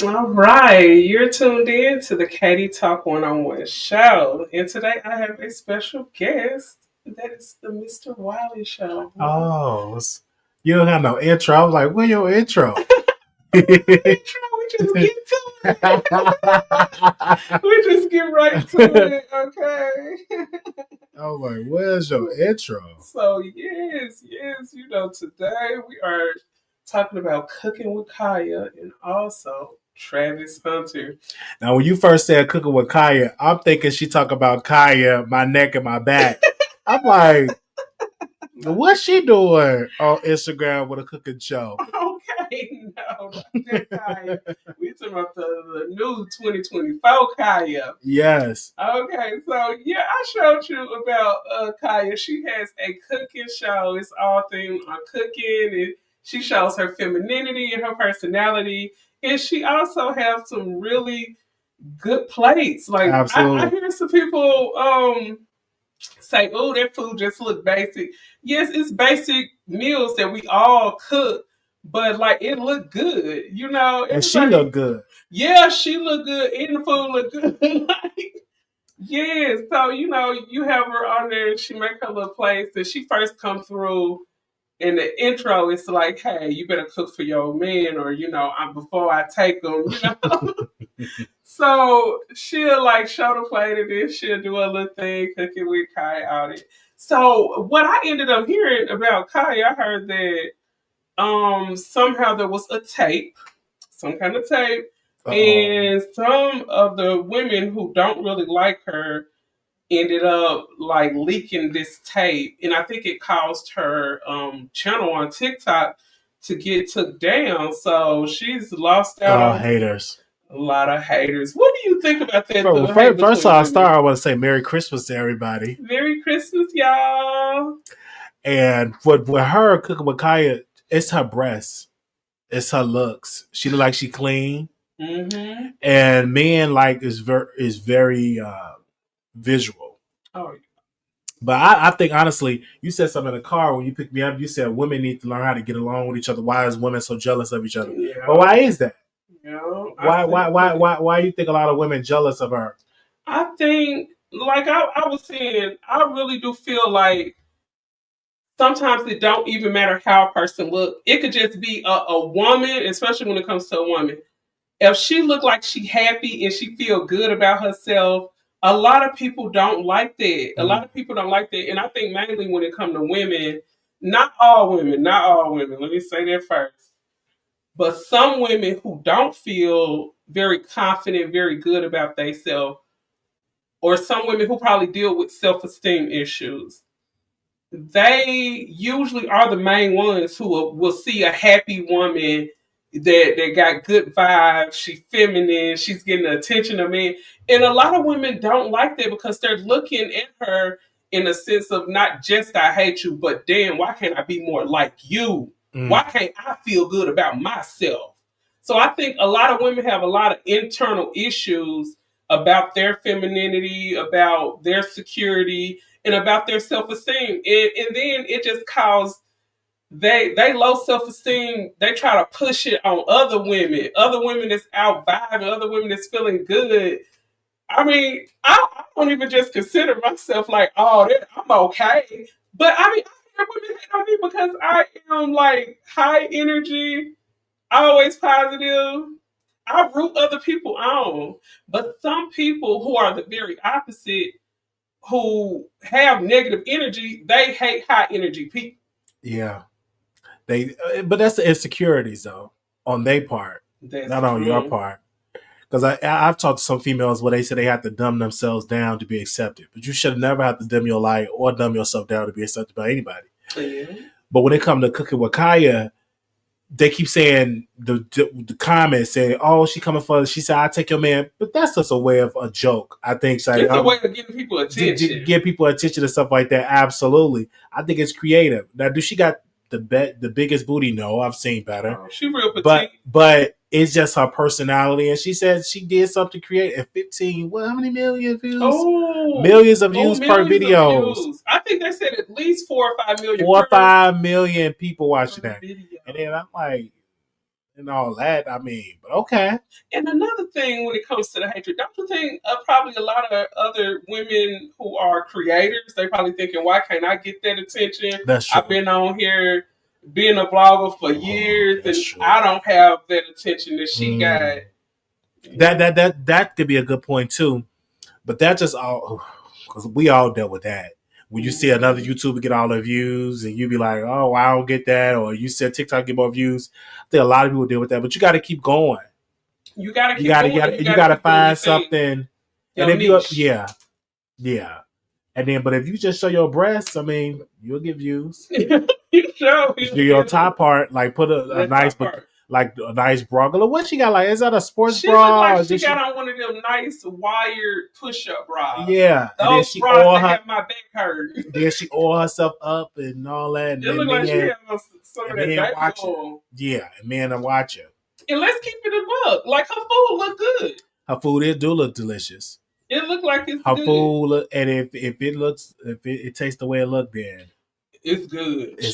All right, you're tuned in to the Katie Talk One-on-One show, and today I have a special guest. That is the Mr. Wiley show. Welcome. Oh, you don't have no intro. I was like, where your intro? Intro, we just get to it. I We just get right to it, okay? was like, where's your intro? So yes, today we are talking about cooking with Kaya and also Travis Hunter. Now, when you first said cooking with Kaya, I'm thinking she talk about Kaya, my neck and my back. I'm like, what's she doing on Instagram with a cooking show? Okay, no, not that Kaya. We talking about the new 2024 Kaya. Yes. Okay, so yeah, I showed you about Kaya. She has a cooking show. It's all themed on cooking, and she shows her femininity and her personality. And she also has some really good plates. Like I Absolutely. hear some people say, "Oh, that food just look basic." Yes, it's basic meals that we all cook, but like it look good. And she Everybody. looked good. Yeah, she look good, and the food look good. Like, yes, so you have her on there. And she make her little place, and she first come through. In the intro, it's like, "Hey, you better cook for your man, or before I take them." So she'll like show the plate and then she'll do a little thing cooking with Kai on it. So what I ended up hearing about Kai, I heard that somehow there was a tape, some kind of tape, Uh-oh. and some of the women who don't really like her ended up like leaking this tape, and I think it caused her channel on TikTok to get took down. So she's lost out Oh, on haters. a lot of haters. What do you think about that? Well, The hate first between I'll women. start. I want to say Merry Christmas to everybody. Merry Christmas, y'all. And with her cooking with Kaya, it's her breasts, it's her looks. She look like she clean, Mm-hmm. and men like is very visual. Oh, But I think honestly, you said something in the car when you picked me up. You said women need to learn how to get along with each other. Why is women so jealous of each other? But yeah. why is that? I think Why you think a lot of women jealous of her? I think like I was saying, I really do feel like sometimes it don't even matter how a person look. It could just be a woman, especially when it comes to a woman. If she look like she happy and she feel good about herself, a lot of people don't like that. A lot Mm. of people don't like that, and I think mainly when it comes to women, not all women, not all women. Let me say that first. But some women who don't feel very confident, very good about themselves, or some women who probably deal with self-esteem issues, they usually are the main ones who will see a happy woman that got good vibes. She's feminine. She's getting the attention of men, and a lot of women don't like that because they're looking at her in a sense of not just I hate you, but damn, why can't I be more like you? Why Mm. can't I feel good about myself? So I think a lot of women have a lot of internal issues about their femininity, about their security, and about their self esteem. And then it just caused they low self esteem. They try to push it on other women that's out vibing, other women that's feeling good. I mean, I don't even just consider myself like, oh, I'm okay. But I mean, I hear women hate on me because I am like high energy, always positive. I root other people on. But some people who are the very opposite, who have negative energy, they hate high energy people. Yeah. But that's the insecurities though on their part, That's not on your true. part. Because I've talked to some females where they say they have to dumb themselves down to be accepted, but you should never have to dim your light or dumb yourself down to be accepted by anybody. Yeah. But when it comes to cooking with Kaya, they keep saying the comments saying, "Oh, she coming for." She said, "I take your man," but that's just a way of a joke. I think it's like It's a way of getting people attention. give people attention and stuff like that. Absolutely, I think it's creative. Now, do she got the biggest booty? No, I've seen better, Oh, she real petite. but it's just her personality. And she said she did something creative. At 15, what? How many million views? Oh, Millions of oh, views per millions of videos. views. I think they said at least 4 or 5 million 4 or 5 million people watching per that. video. And then I'm like, and all that. I mean, but okay. And another thing when it comes to the hatred, don't you think probably a lot of other women who are creators, they probably thinking, why can't I get that attention? That's true. I've been on here being a vlogger for years and true. I don't have that attention that she got. That could be a good point too. But that just all, because we all dealt with that. When you see another YouTuber get all the views and you be like, oh, I don't get that. Or you said TikTok get more views. I think a lot of people deal with that. But you got to keep going. You got to keep going. You got to find something. And if you, yeah. And then, but if you just show your breasts, I mean, you'll get views. You show. Do your top part, like put a nice, like a nice bra. What she got? Like, is that a sports bra? Like she got on one of them nice wired push-up bras. Yeah, those bras that have my back hurt. Then she oil herself up and all that. And it look like she has some of that back oil. Yeah, and men are watching. And let's keep it a buck. Like her food look good. Her food do look delicious. It look like it's her good. Food, and if it tastes the way it looked, then it's good. Big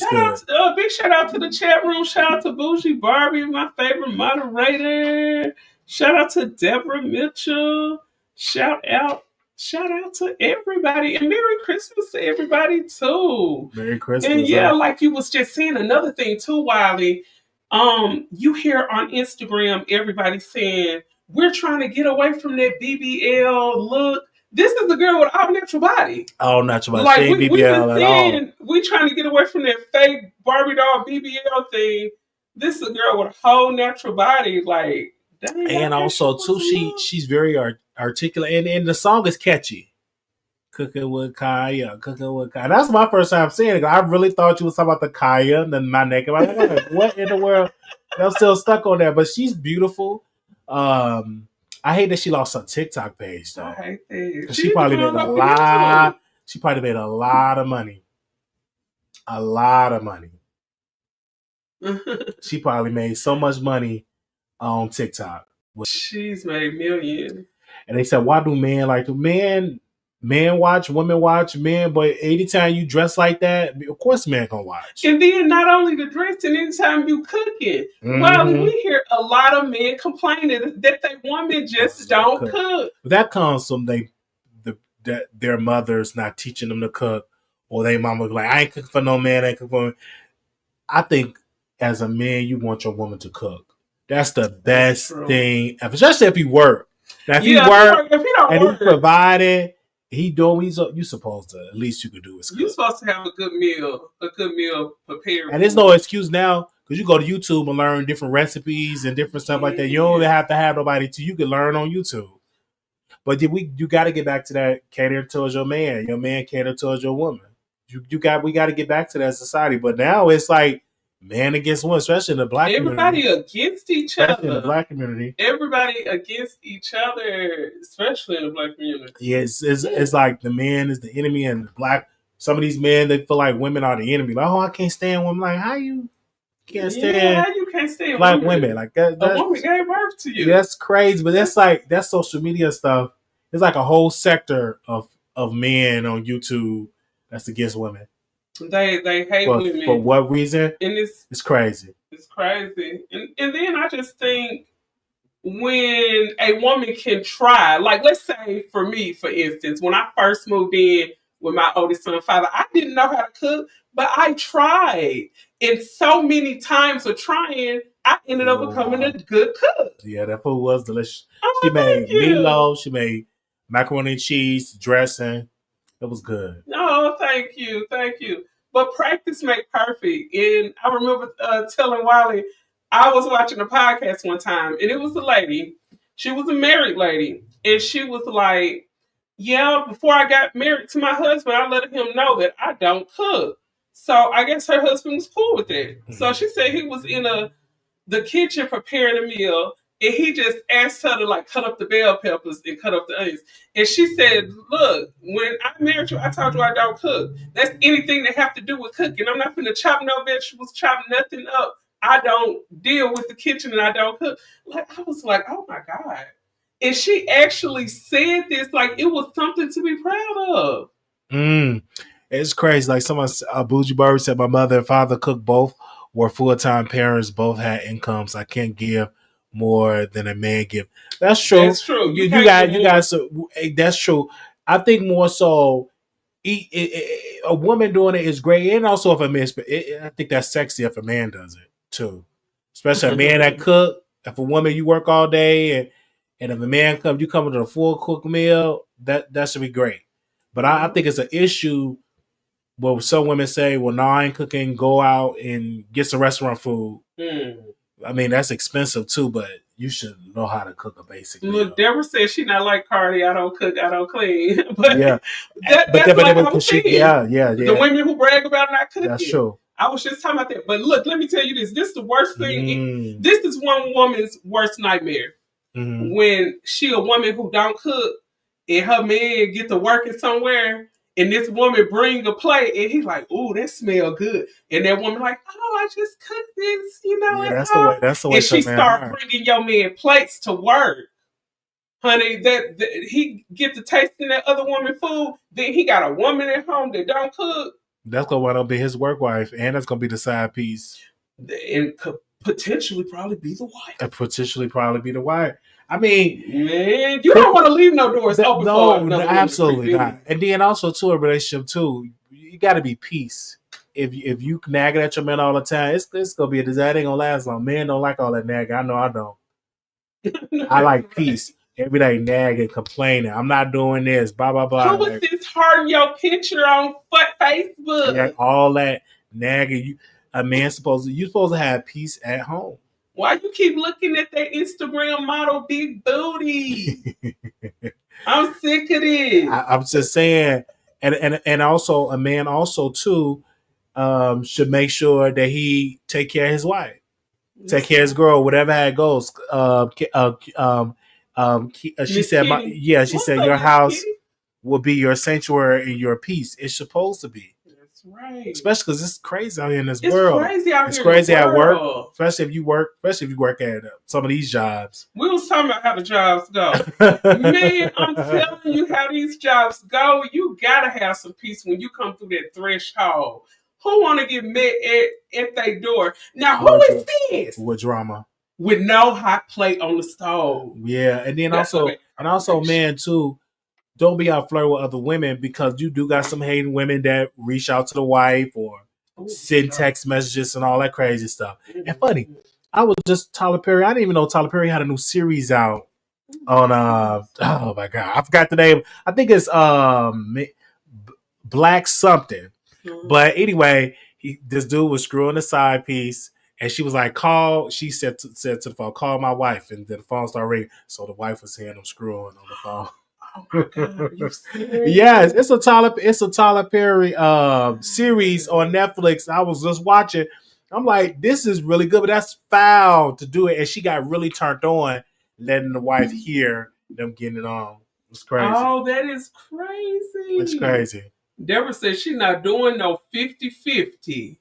shout out to the chat room. Shout out to Bougie Barbie, my favorite moderator. Shout out to Deborah Mitchell. Shout out to everybody. And Merry Christmas to everybody too. Merry Christmas. And yeah, like you was just saying, another thing too, Wiley. You hear on Instagram everybody saying, we're trying to get away from that BBL look. This is the girl with all natural body. All natural body. Like BBL at all. We trying to get away from that fake Barbie doll BBL thing. This is a girl with a whole natural body. Like, and also too, she's very articulate, and the song is catchy. Cooking with Kaya. That's my first time seeing it. I really thought you was talking about the Kaya and then my neck. I'm like, what in the world? I'm still stuck on that, but she's beautiful. I hate that she lost her TikTok page though. I hate that. She probably made a lot. She probably made a lot of money. A lot of money. She probably made so much money on TikTok. She's made millions. And they said, why do men like to men watch, women watch, men, but anytime you dress like that, of course men gonna watch. And then not only the dressing, anytime you cooking. Well, we hear a lot of men complaining that their women just don't cook. That comes from their mothers not teaching them to cook, or their mama like, I ain't cooking for no man, I ain't cooking for me. I think as a man, you want your woman to cook. That's the best thing, especially if you work. Now, if you work and he provided, he doing you supposed to, at least you could do is cook. You're supposed to have a good meal prepared. And there's no excuse now, because you go to YouTube and learn different recipes and different stuff like that. You don't even have to have nobody you can learn on YouTube. But you got to get back to that, cater towards your man cater towards your woman. We got to get back to that society. But now it's like man against woman, especially in the black community. Everybody against each other. In the black community. Everybody against each other, especially in the black community. Yeah, it's like the man is the enemy, and the black. Some of these men, they feel like women are the enemy. Like, oh, I can't stand women. Like, how you can't stand? Yeah, how you can't stand black women? Like that. A woman gave birth to you. That's crazy, but that's social media stuff. It's like a whole sector of men on YouTube that's against women. They hate women. For what reason? And it's crazy. It's crazy. And then I just think when a woman can try, like let's say for me, for instance, when I first moved in with my oldest son, father, I didn't know how to cook, but I tried. And so many times of trying, I ended up becoming a good cook. Yeah, that food was delicious. She made meatloaf, she made macaroni and cheese, dressing. It was good. No, thank you. But practice makes perfect. And I remember telling Wiley, I was watching a podcast one time, and it was a lady. She was a married lady. And she was like, yeah, before I got married to my husband, I let him know that I don't cook. So I guess her husband was cool with it. Mm-hmm. So she said he was in the kitchen preparing a meal, and he just asked her to like cut up the bell peppers and cut up the onions. And she said, look, when I married you, I told you I don't cook. That's anything that have to do with cooking. I'm not going to chop no vegetables, chop nothing up. I don't deal with the kitchen and I don't cook. Like, I was like, oh my God. And she actually said this like it was something to be proud of. It's crazy. Like someone, Bougie Bird said, my mother and father cook both were full-time parents, both had incomes. I can't give more than a man give. That's true. That's true. You can't got do you more. got so that's true. I think more so a woman doing it is great, and also if a man, I think that's sexy if a man does it too, especially a man that cook. If a woman you work all day, and if a man comes, you come with a full cooked meal, that should be great. But I think it's an issue where some women say, "Well, no, I ain't cooking. Go out and get some restaurant food." I mean, that's expensive too, but you should know how to cook a basic meal. Look, Deborah said she not like Cardi. I don't cook, I don't clean. But Yeah, that's like I was saying. yeah. The women who brag about not cooking. That's true. I was just talking about that. But look, let me tell you this. This is the worst thing. This is one woman's worst nightmare. When she a woman who don't cook and her man get to working somewhere and this woman bring a plate and he's like, "Ooh, that smell good." And that woman like, "Oh, I just cooked this, Yeah, that's the way. And she start bringing your man plates to work. Honey, that he get to tasting that other woman food. Then he got a woman at home that don't cook. That's gonna be his work wife, and that's gonna be the side piece, and could potentially probably be the wife. I mean, man, you don't want to leave no doors open. No, absolutely not. And then also to a relationship too, you got to be peace. If you nagging at your man all the time, it's gonna be a disaster. It ain't gonna last long. Men don't like all that nagging. I know I don't. I like peace. Every day nagging, complaining. I'm not doing this. Blah blah blah. Who was this hearting your picture on Facebook? Yeah, all that nagging. A man supposed to have peace at home. Why you keep looking at that Instagram model big booty? I'm sick of this. I'm just saying, and also a man also too should make sure that he take care of his wife, take care of his girl, whatever it goes. She said, she said your house will be your sanctuary and your peace. It's supposed to be. That's right. Especially because it's crazy out here in this world. It's crazy at work, especially if you work at some of these jobs. We was talking about how the jobs go. Man, I'm telling you how these jobs go. You gotta have some peace when you come through that threshold. Who want to get met at their door? Now, who is this? With drama. With no hot plate on the stove. Yeah, and then also, man, too, don't be out flirting with other women because you do got some hating women that reach out to the wife or send text messages and all that crazy stuff. And funny, I was just Tyler Perry. I didn't even know Tyler Perry had a new series out on oh my god, I forgot the name. I think it's Black something. But anyway, this dude was screwing the side piece, and she was like, "Call." She said to the phone, "Call my wife," and then the phone started ringing. So the wife was hearing him screwing on the phone. Oh my god! You serious? Yes, it's a Tyler Perry series on Netflix. I was just watching. I'm like, this is really good, but that's foul to do it. And she got really turned on, letting the wife hear them getting it on. It's crazy. Oh, that is crazy. It's crazy. Deborah said she's not doing no 50-50.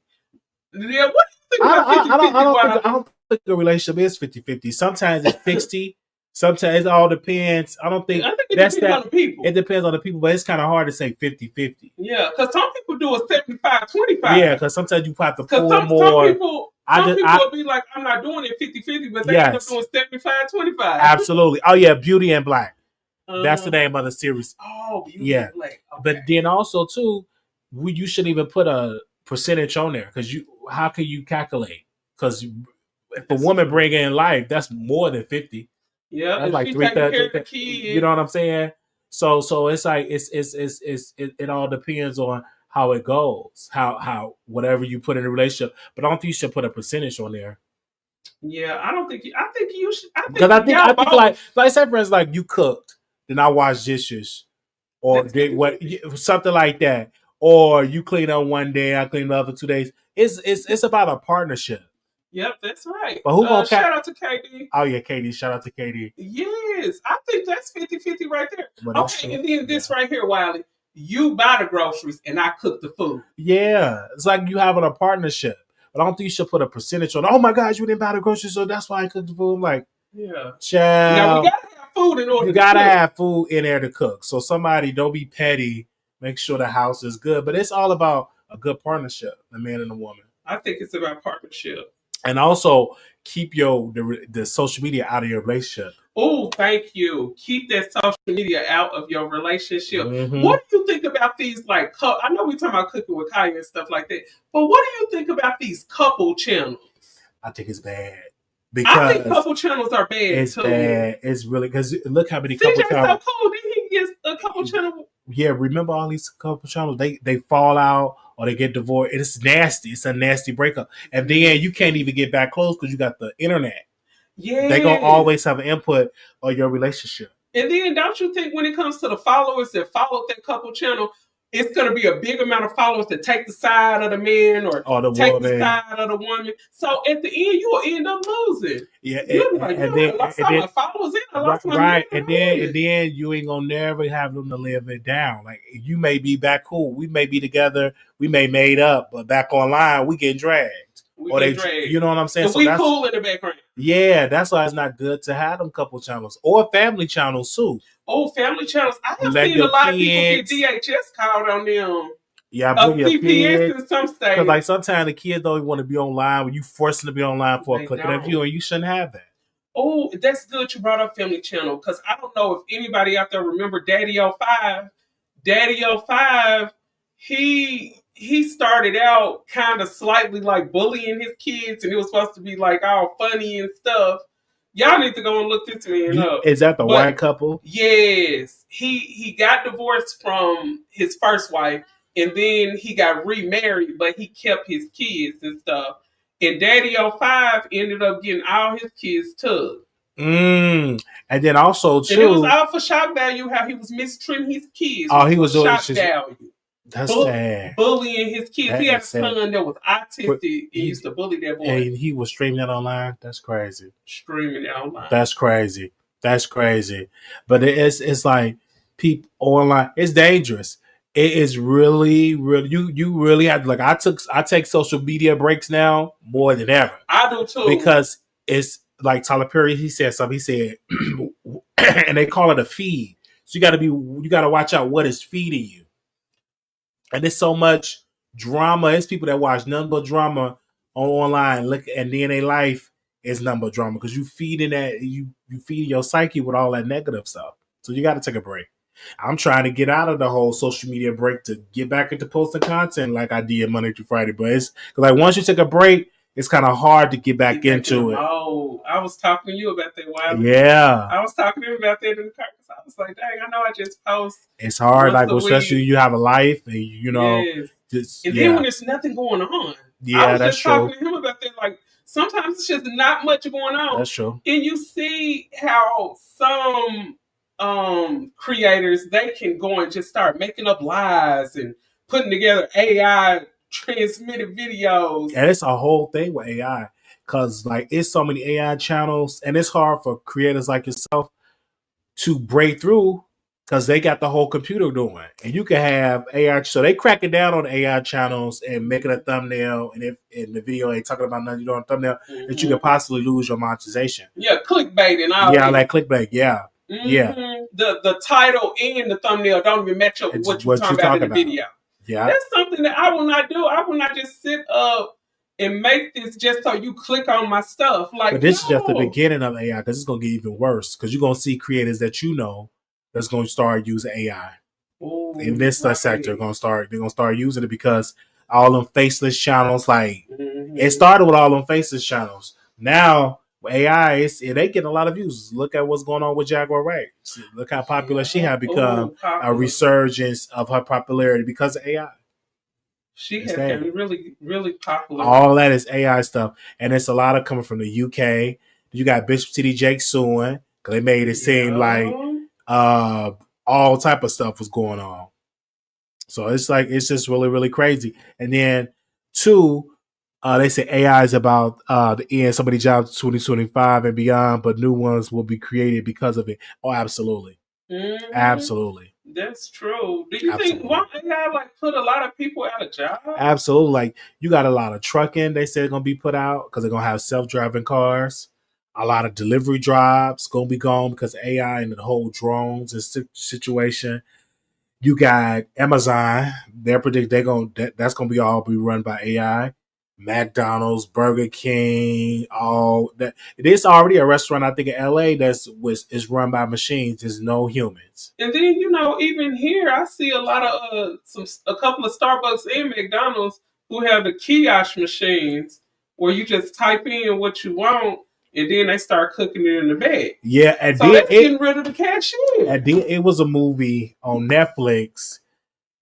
Yeah, what do you think about 50-50? I don't think the relationship is 50-50. Sometimes it's 60. Sometimes it all depends. I think it depends on the people. It depends on the people, but it's kind of hard to say 50-50. Yeah, because some people do a 75-25. Yeah, because sometimes you have to pull more. Some people will be like, I'm not doing it 50-50, but they end up doing 75-25. Absolutely. Oh, yeah, Beauty and Black. That's the name of the series. Oh, Beauty and Black. Okay. But then also, too, you shouldn't even put a percentage on there because how can you calculate? Because if a woman bring in life, that's more than 50. Yeah, that's like 3/3. You know what I'm saying? So it's like it all depends on how it goes, how whatever you put in a relationship. But I don't think you should put a percentage on there. Yeah, I don't think. I think you should. Because I think like say for instance, like you cooked, then I wash dishes, or did something like that, or you clean up one day, I clean the other 2 days. It's about a partnership. Yep, that's right. But who gonna shout out to KD? Oh yeah, KD. Shout out to KD. Yes, I think that's 50-50 right there. Okay, and then this right here, Wiley. You buy the groceries and I cook the food. Yeah, it's like you having a partnership. But I don't think you should put a percentage on. Oh my gosh, you didn't buy the groceries, so that's why I cooked the food. I'm like, yeah, child. Now we gotta have food in order. You gotta have food in there to cook. So somebody don't be petty. Make sure the house is good. But it's all about a good partnership, the man and the woman. I think it's about partnership. And also keep the social media out of your relationship. Oh, thank you. Keep that social media out of your relationship. Mm-hmm. What do you think about these, like, I know we're talking about cooking with Kaya and stuff like that, but what do you think about these couple channels? I think it's bad. I think couple channels are bad it's too. bad. It's really, because look how many CJ's couple so channels. cool. Then he gets a couple channel. Yeah, remember all these couple channels? They fall out or they get divorced. It's nasty. It's a nasty breakup. And then you can't even get back close because you got the internet. Yeah, they gonna always have an input on your relationship. And then don't you think when it comes to the followers that follow that couple channel, it's going to be a big amount of followers to take the side of the man or take the side of the woman. So at the end, you will end up losing. Yeah, you'll be like, I lost all my followers in. I lost my right, and then you ain't gonna never have them to live it down. Like, you may be back cool, we may be together, we may made up, but back online we get dragged. You know what I'm saying? So we cool in the background. Yeah, that's why it's not good to have them couple channels or family channels too. Oh, family channels! I have seen a lot of people get DHS called on them. Yeah, bring your CPS in some states. Because like sometimes the kids don't even want to be online when you force them to be online for a click of a view, and you shouldn't have that. Oh, that's good you brought up family channel, because I don't know if anybody out there remember Daddy 05. Daddy 05, he started out kind of slightly like bullying his kids, and it was supposed to be like all funny and stuff. Y'all need to go and look this man up. Is that the white couple? Yes. He got divorced from his first wife, and then he got remarried, but he kept his kids and stuff. And Daddy 05 ended up getting all his kids tugged. And then also too, and it was all for shock value how he was mistreating his kids. Oh, he was doing shock value. That's sad. Bullying his kids. He had a son that was autistic and used to bully that boy. And he was streaming that online. That's crazy. Streaming it online. That's crazy. That's crazy. But it's like people online. It's dangerous. It is really. You really have to, like, I take social media breaks now more than ever. I do too. Because it's like Tyler Perry, he said something. He said, and they call it a feed. So you gotta watch out what is feeding you. And there's so much drama. It's people that watch nothing but drama online. Look, and then their life is nothing but drama because you feeding that you feeding your psyche with all that negative stuff. So you got to take a break. I'm trying to get out of the whole social media break to get back into posting content like I did Monday through Friday. But it's because, like, once you take a break, it's kind of hard to get back into it. Oh, I was talking to you about that while. Yeah. I was talking to him about that in the car. I was like, dang, I know I just post. It's hard, like, especially you have a life and, you know. Yes. Then when there's nothing going on. Yeah, I was that's just true. talking to him about that. Like, sometimes it's just not much going on. That's true. And you see how some creators, they can go and just start making up lies and putting together AI transmitted videos. And it's a whole thing with AI because, like, it's so many AI channels, and it's hard for creators like yourself to break through because they got the whole computer doing. And you can have AI, so they cracking down on AI channels and making a thumbnail, and if in the video ain't talking about nothing, you doing a thumbnail that you could possibly lose your monetization. Yeah, clickbait and all. Yeah, like clickbait. Yeah. Mm-hmm. Yeah. The title and the thumbnail don't even match up with what you're talking about in the video. Yeah. That's something that I will not do. I will not just sit up and make this just so you click on my stuff. Like, but this is just the beginning of AI, because it's going to get even worse, because you're going to see creators that you know that's going to start using AI. Ooh, in this sector. They're going to start using it because all them faceless channels, like, it started with all them faceless channels. Now with AI, they getting a lot of views. Look at what's going on with Jaguar Wright. Look how popular she had become. A resurgence of her popularity because of AI. She has been really, really popular. All that is AI stuff. And it's a lot of coming from the UK. You got Bishop T.D. Jake suing because they made it seem like all type of stuff was going on. So it's just really, really crazy. And then two, they say AI is about the end so many jobs 2025 and beyond, but new ones will be created because of it. Oh, absolutely. Mm-hmm. Absolutely. That's true. Do you think why AI put a lot of people out of job? Absolutely. Like, you got a lot of trucking they said going to be put out because they're going to have self-driving cars. A lot of delivery jobs going to be gone because of AI and the whole drones and situation. You got Amazon. They predict that's going to be all be run by AI. McDonald's, Burger King, all that. There's already a restaurant I think in LA is run by machines. There's no humans. And then even here, I see a lot of a couple of Starbucks and McDonald's who have the kiosk machines where you just type in what you want, and then they start cooking it in the bag. Yeah, and so that's getting rid of the cashier. And then it was a movie on Netflix.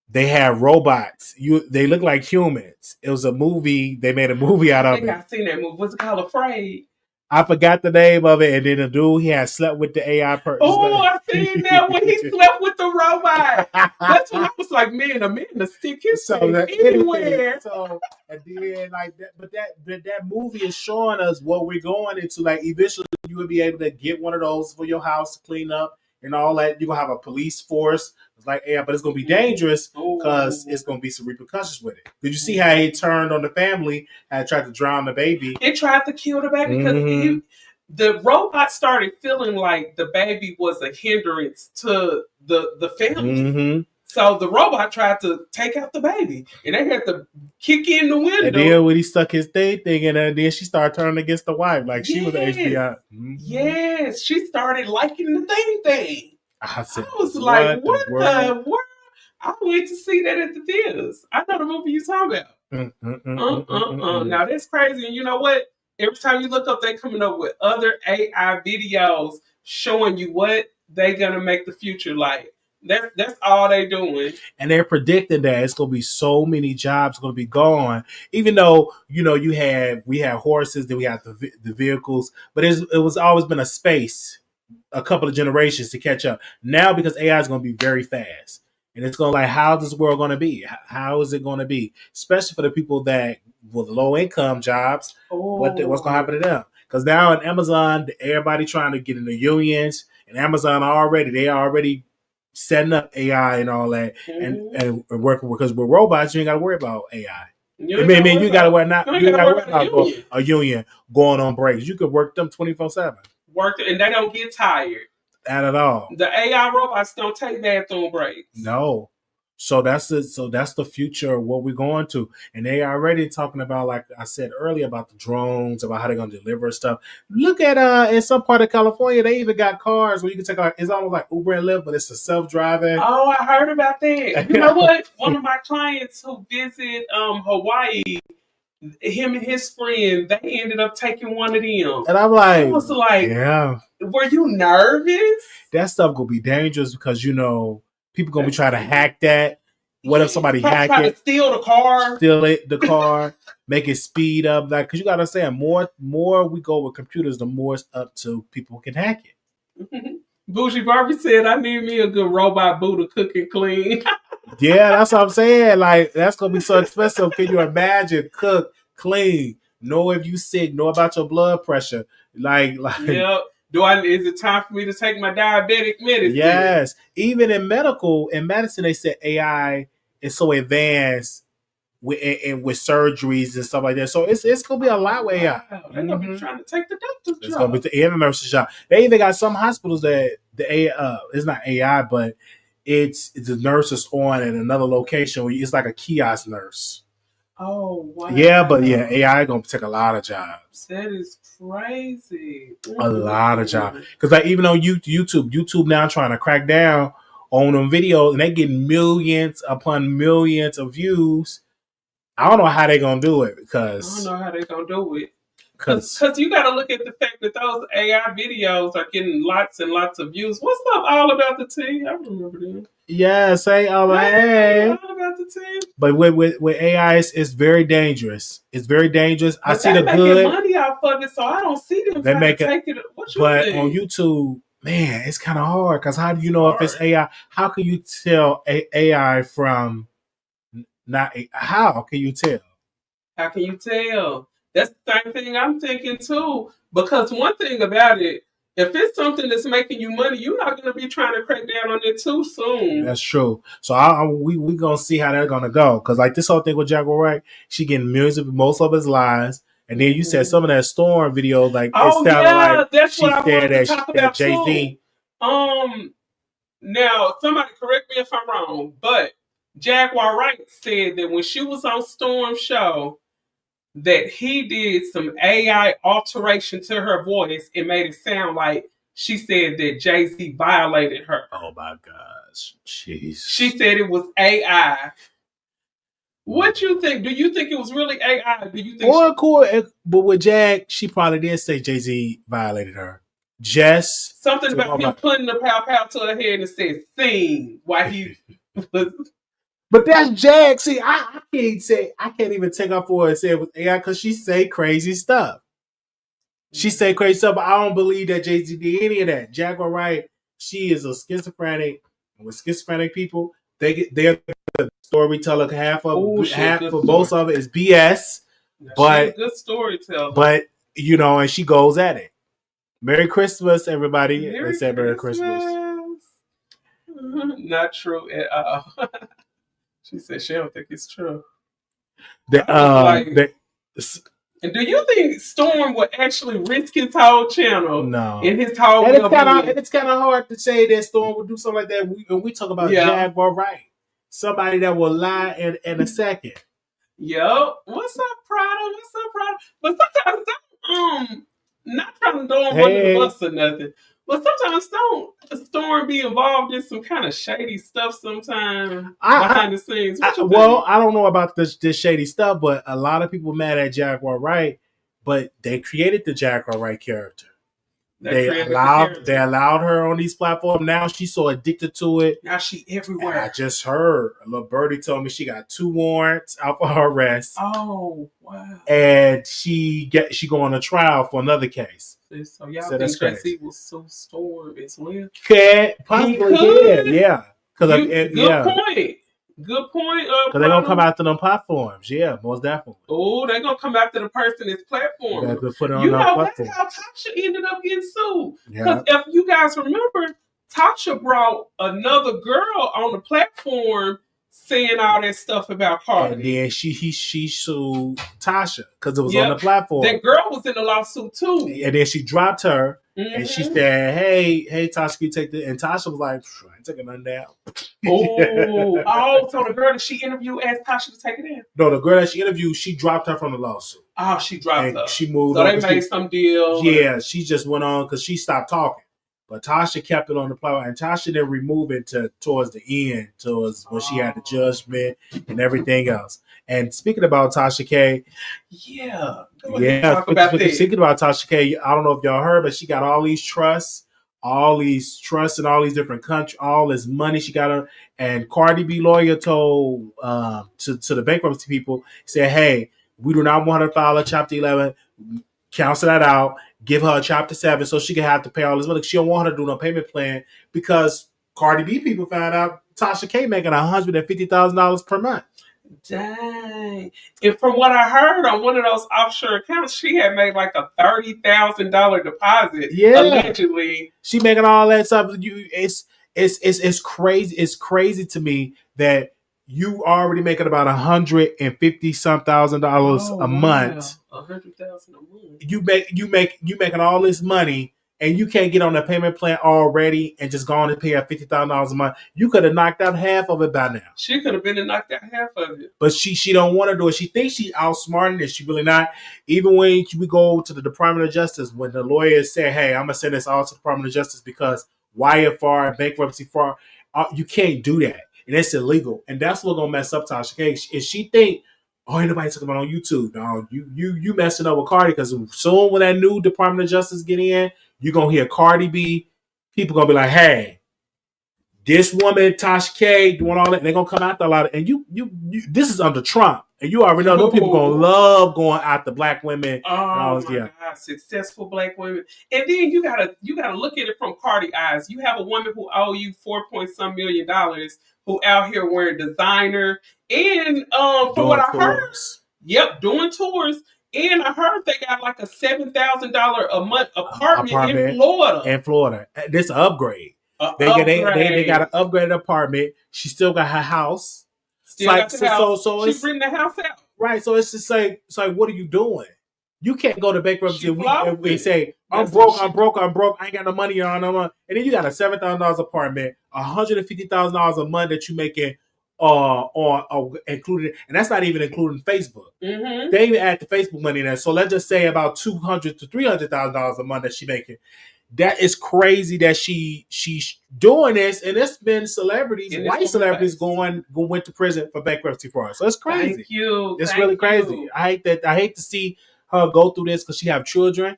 They had robots. They look like humans. It was a movie. They made a movie out of it. I seen that movie. What's it called? Afraid. I forgot the name of it. And then the dude, he had slept with the AI person. Oh, I seen that when he slept with the robot. That's when I was like, man, a man to stick his anywhere. So and then like that, but that movie is showing us what we're going into. Like eventually, you will be able to get one of those for your house to clean up and all that. You're gonna have a police force. It's like, yeah, but it's gonna be dangerous because it's gonna be some repercussions with it. Did you see how he turned on the family and tried to drown the baby? It tried to kill the baby because the robot started feeling like the baby was a hindrance to the family. So the robot tried to take out the baby, and they had to kick in the window. And then when he stuck his thing in, and then she started turning against the wife, like she was the FBI. Yes, she started liking the thing. I was like, what the world? I went to see that at the theaters. I know the movie you're talking about. Now that's crazy. And you know what? Every time you look up, they coming up with other AI videos showing you what they're gonna make the future like. That's all they doing. And they're predicting that it's gonna be so many jobs gonna be gone. Even though we had horses, then we had the vehicles, but it was always been a space, a couple of generations to catch up. Now because AI is gonna be very fast. And it's going to how is this world going to be? How is it going to be? Especially for the people that with low income jobs, what's going to happen to them? Because now in Amazon, everybody trying to get in the unions, and Amazon they already setting up AI and all that, and working because with robots, you ain't got to worry about AI. You got to worry about a union going on breaks. You could work them 24/7. And they don't get tired. Not at all. The AI robots don't take bathroom breaks. No. So that's the future of what we're going to. And they are already talking about, like I said earlier, about the drones, about how they're going to deliver stuff. Look at in some part of California, they even got cars where you can take it's almost like Uber and Lyft, but it's a self-driving. Oh, I heard about that. You know what? One of my clients who visit Hawaii, him and his friend, they ended up taking one of them. And I'm like, I was like, yeah. Were you nervous? That stuff gonna be dangerous because people gonna be trying to hack that. What if somebody hack it? Steal the car, make it speed up. Like, because you gotta say, more we go with computers, the more it's up to people who can hack it. Bougie Barbie said, "I need me a good robot boo to cook and clean." Yeah, that's what I'm saying. Like, that's gonna be so expensive. Can you imagine? Cook, clean, know if you sick, know about your blood pressure. Like, yep. Is it time for me to take my diabetic medicine? Yes. Even in medicine, they said AI is so advanced with surgeries and stuff like that. So it's gonna be a lot with AI. Wow, they're gonna be trying to take the doctor's job. It's gonna be the nurse's job. They even got some hospitals that the AI it's not AI, but it's the nurse is on at another location where it's like a kiosk nurse. Oh wow! Yeah, but AI gonna take a lot of jobs. That is crazy. A lot of jobs, because like even on YouTube now trying to crack down on them videos, and they get millions upon millions of views. I don't know how they gonna do it because I don't know how they gonna do it. Because you got to look at the fact that those AI videos are getting lots and lots of views. What's up, All About the Tea? I remember them. Yeah, say all about the tea. But with AI, it's very dangerous. It's very dangerous. But I see the good. They're making money off of it, so I don't see them trying to take it. What you think? On YouTube, man, it's kind of hard because how do you know if it's AI? How can you tell AI from not? How can you tell? How can you tell? That's the same thing I'm thinking too. Because one thing about it, if it's something that's making you money, you're not going to be trying to crack down on it too soon. That's true. So we going to see how that's going to go. Because like this whole thing with Jaguar Wright, she getting millions of most of his lies. And then you said some of that Storm video, like it sounded like that's what I wanted to talk about Jay-Z. Now, somebody correct me if I'm wrong, but Jaguar Wright said that when she was on Storm's show, that he did some AI alteration to her voice and made it sound like she said that Jay-Z violated her. Oh my gosh. Jeez. She said it was AI. What you think? Do you think it was really AI? Do you think? Cool. But with Jag, she probably did say Jay-Z violated her. Jess, something about him putting the pow pow to her head and said "sing" while he was. But that's Jag. See, I can't even take her for it and say it was AI because she say crazy stuff. She say crazy stuff, but I don't believe that Jay-Z did any of that. Jaguar Wright, she is a schizophrenic. With schizophrenic people, they're the storyteller. Half for both of it is BS. But she's a good storyteller. But and she goes at it. Merry Christmas, everybody. They said Merry Christmas. Not true at all. She said she don't think it's true. And do you think Storm would actually risk his whole channel? No. In his whole and it's kind of hard to say that Storm would do something like that. We talk about Jaguar Wright. Somebody that will lie in a second. Yo, what's up, Prada? But sometimes not trying to throw him under the bus or nothing. But sometimes don't Storm be involved in some kind of shady stuff sometimes behind the scenes? I don't know about this shady stuff, but a lot of people mad at Jaguar Wright, but they created the Jaguar Wright character. They allowed her on these platforms. Now she's so addicted to it. Now she everywhere. I just heard a little birdie told me she got 2 warrants out for her arrest. Oh wow! And she going to trial for another case. So y'all think Jay-Z will sue Storm as well? Possibly, yeah. Good point. Because they're gonna come after them platforms, yeah, most definitely. Oh, they're gonna come after the person that's platform. That's how Tasha ended up getting sued. Because if you guys remember, Tasha brought another girl on the platform saying all that stuff about Cardi. And then she sued Tasha because it was on the platform. That girl was in the lawsuit too. And then she dropped her. Mm-hmm. And she said, hey, Tasha, can you take this? And Tasha was like, I ain't taking nothing down. So the girl that she interviewed asked Tasha to take it in? No, the girl that she interviewed, she dropped her from the lawsuit. Oh, she dropped her. She moved on. So they made some deal. Yeah, she just went on because she stopped talking. But Tasha kept it on the platform. And Tasha didn't remove it towards the end, towards when she had the judgment and everything else. And speaking about Tasha K, speaking about Tasha K, I don't know if y'all heard, but she got all these trusts in all these different countries, all this money she got her. And Cardi B lawyer told to the bankruptcy people, said, hey, we do not want her to file a Chapter 11, cancel that out, give her a Chapter 7 so she can have to pay all this money. She don't want her to do no payment plan because Cardi B people found out Tasha K making $150,000 per month. Dang. And from what I heard on one of those offshore accounts, she had made like a $30,000 deposit. Yeah. Allegedly. She making all that stuff. It's crazy. It's crazy to me that you already making about $150,000 a month. $100,000 a month. You making all this money. And you can't get on a payment plan already and just go on and pay her $50,000 a month. You could have knocked out half of it by now. She could have been knocked out half of it. But she don't want to do it. She thinks she's outsmarting it. She really not. Even when we go to the Department of Justice, when the lawyers say, hey, I'm going to send this all to the Department of Justice because YFR and bankruptcy fraud, you can't do that. And it's illegal. And that's what's going to mess up Tasha K. If she think, ain't nobody talking about on YouTube. No, you messing up with Cardi because soon when that new Department of Justice get in, you're going to hear Cardi B. People going to be like, hey, this woman, Tasha K, doing all that. They're going to come after a lot of, and you this is under Trump. And you already know those people going to love going after black women. Oh, my God, successful black women. And then you gotta look at it from Cardi eyes. You have a woman who owe you $4 million who out here wearing designer and from what I heard, doing tours. And I heard they got like a $7,000 a month apartment in Florida. This upgrade. They got an upgraded apartment. She still got her house. She's bringing the house out. Right. So it's just like, what are you doing? You can't go to bankruptcy and we say, I'm broke. I ain't got no money on no money. And then you got a $7,000 apartment, $150,000 a month that you making or included, and that's not even including Facebook. Mm-hmm. They even add the Facebook money in there. So let's just say about $200,000 to $300,000 a month that she making. That is crazy that she's doing this, and it's been celebrities, white celebrities, went to prison for bankruptcy fraud. So it's crazy. Thank you. It's really crazy. I hate to see her go through this because she have children,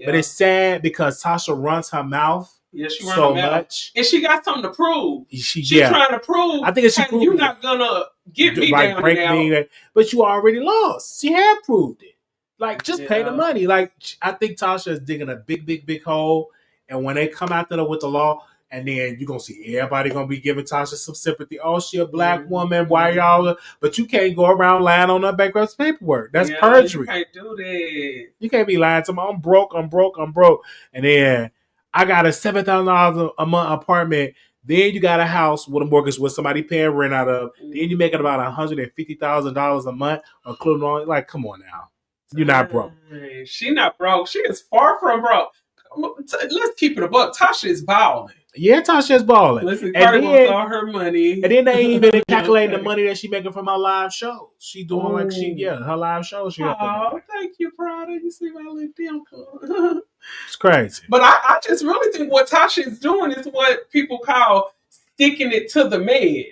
but it's sad because Tasha runs her mouth. Yeah, she runs so her mouth. much, and she got something to prove. She's yeah. trying to prove. I think she proved you're not gonna get me like down break now. me, but you already lost. She had proved it. Like just pay the money. Like I think Tasha is digging a big hole, and when they come after her with the law, and then you're gonna see everybody gonna be giving Tasha some sympathy. Oh, she a black woman. Why y'all? But you can't go around lying on her bankruptcy paperwork. That's perjury. You can't do that. You can't be lying to me. I'm broke. And then I got a $7,000 a month apartment. Then you got a house with a mortgage with somebody paying rent out of. Then you making about $150,000 a month, including all. Like, come on now, you're not broke. She not broke. She is far from broke. Let's keep it a buck. Tasha is balling. Yeah, Tasha is balling. Listen, Cardi wants all her money. And then they ain't even calculating the money that she making from her live show. She doing her live show. Thank you, Prada. You see my little dimple. It's crazy. But I just really think what Tasha is doing is what people call sticking it to the man.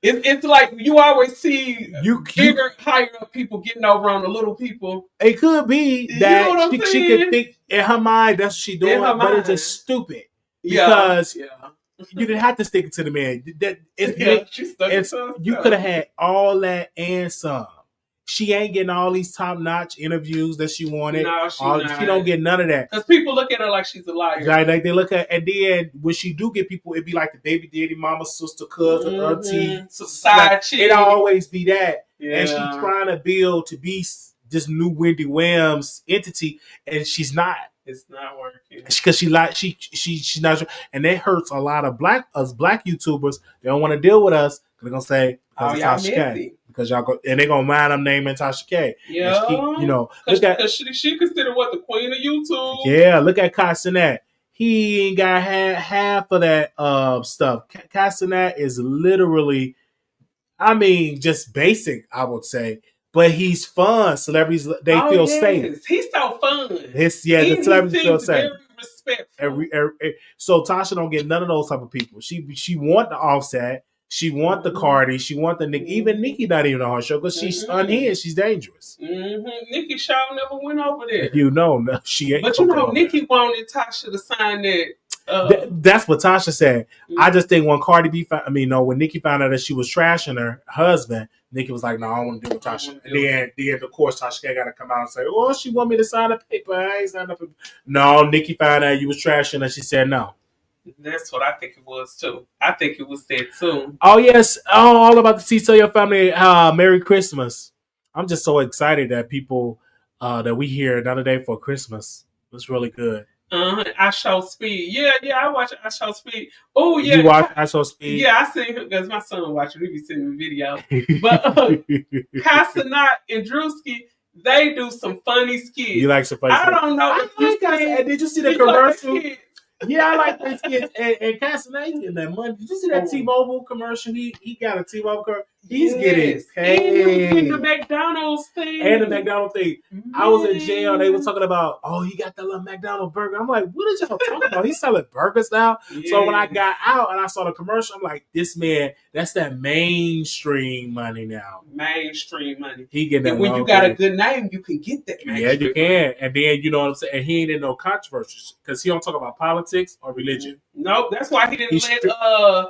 It's like you always see bigger, higher up people getting over on the little people. It could be that she could think in her mind that's what she's doing, but it's just stupid. Because you didn't have to stick it to the man. You could have had all that and some. She ain't getting all these top-notch interviews that she wanted. No, she don't get none of that. Because people look at her like she's a liar. Like they look at, and then when she do get people, it be like the baby daddy, mama, sister, cousin, auntie, side chick. It always be that, and she's trying to build to be this new Wendy Williams entity, and she's not. It's not working because she's not, and that hurts a lot of black YouTubers. They don't want to deal with us. They're gonna say, Tasha K. Because y'all go, and they're gonna mind them naming Tasha K. Yeah, because she considered what the queen of YouTube. Yeah, look at Castanet. He ain't got half of that stuff. Castanet is literally, I mean, just basic. I would say, but he's fun. Celebrities they feel safe. He's so fun. The celebrities feel safe. Very respectful. So Tasha don't get none of those type of people. She want the Offset. She want the Cardi. She want the Nicki. Even Nicki not even on her show because she's unhinged. She's dangerous. Nicki show never went over there. No, she ain't. But Nicki wanted Tasha to sign that. That's what Tasha said. I just think when when Nicki found out that she was trashing her husband, Nicki was like, "No, I don't want to deal with Tasha." And then of course Tasha K got to come out and say, "Oh, she want me to sign a paper. I ain't signed a paper." No, Nicki found out you was trashing her. She said no. That's what I think it was too. I think it was that too. Oh yes, all about the Tell Your Family Merry Christmas. I'm just so excited that people that we hear another day for Christmas. It's really good. I Show Speed. Yeah, I watch I Show Speed. Oh yeah, you watch I Show Speed? Yeah, I see him because my son watching. He be sending me videos. But Casanat and Drewski, they do some funny skits. You like some funny? I don't know. And did you see the commercial? Yeah, I like this kid. And Casanet's getting that money. Did you see that T-Mobile commercial? He got a T-Mobile commercial. He's getting paid. And the McDonald's thing. I was in jail. They were talking about, he got that little McDonald's burger. I'm like, what is y'all talking about? He's selling burgers now. Yeah. So when I got out and I saw the commercial, I'm like, this man, that's that mainstream money now. Mainstream money. He getting that. And when you got a good name, you can get that mainstream. Yeah, you can. And then, you know what I'm saying? And he ain't in no controversies because he don't talk about politics or religion. Nope, that's why he didn't let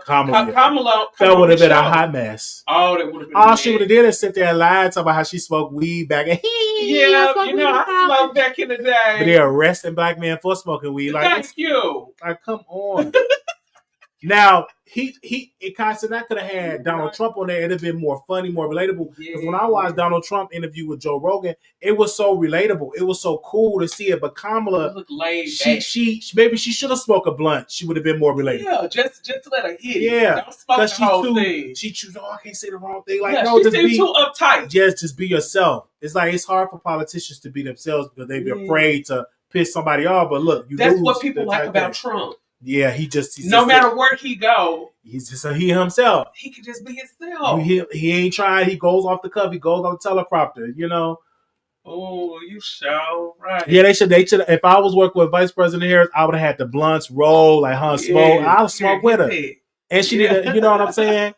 Kamala. That would have been a hot mess. Oh, that would have been. All she would have did is sit there and lie, talk about how she smoked weed back. I smoked back in the day. But they're arresting black men for smoking weed. Thank you. Like, come on. Now, Castanet could have had Donald Trump on there. It'd have been more funny, more relatable. Because when I watched Donald Trump interview with Joe Rogan, it was so relatable. It was so cool to see it. But Kamala, maybe she should have smoked a blunt. She would have been more relatable. Yeah, just let her hit it. Yeah, don't smoke the whole thing. She choose. I can't say the wrong thing. Like, just be too uptight. Just be yourself. It's like it's hard for politicians to be themselves because they be afraid to piss somebody off. But look, that's what people like about Trump. Yeah, he's no matter where he go, he's just he himself. He can just be himself. He ain't trying. He goes off the cuff. He goes on the teleprompter. You know. Oh, you so right. Yeah, they should. If I was working with Vice President Harris, I would have had the blunts roll like her smoke. I'll smoke with her, and she did. You know what I'm saying?